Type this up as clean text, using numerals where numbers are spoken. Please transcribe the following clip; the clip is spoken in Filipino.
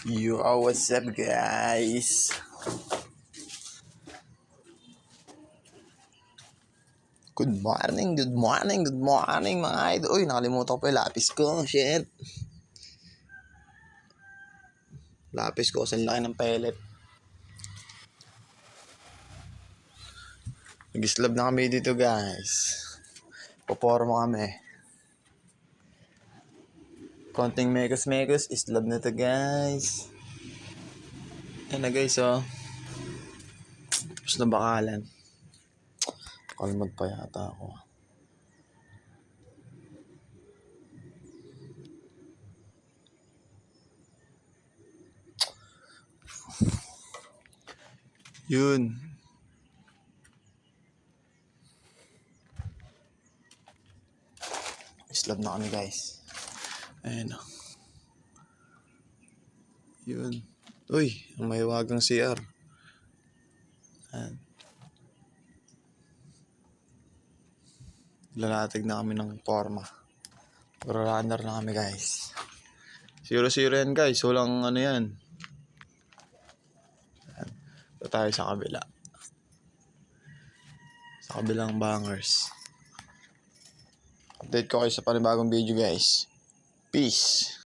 Yo, what's up guys? Good morning mga idol. Uy, nakalimutan ko pa yung lapis ko. Shit. Lapis ko, sa laki ng pellet. Nag-slab na kami dito guys. Poporma kami. Konting mekos-mekos, islab na to guys. Ayan na guys oh. Tapos na bakalan. Kalmad pa yata ako. Yun. Slab na kami guys. Ayan o. Yun. Uy, ang mahiwagang CR. Ayan. Lalatig na kami ng forma. Pero runner na kami guys. 0-0 yan guys. Walang ano yan. Ayan. Ito tayo sa kabila. Sa kabilang bangers. Update ko kayo sa panibagong video guys. Peace.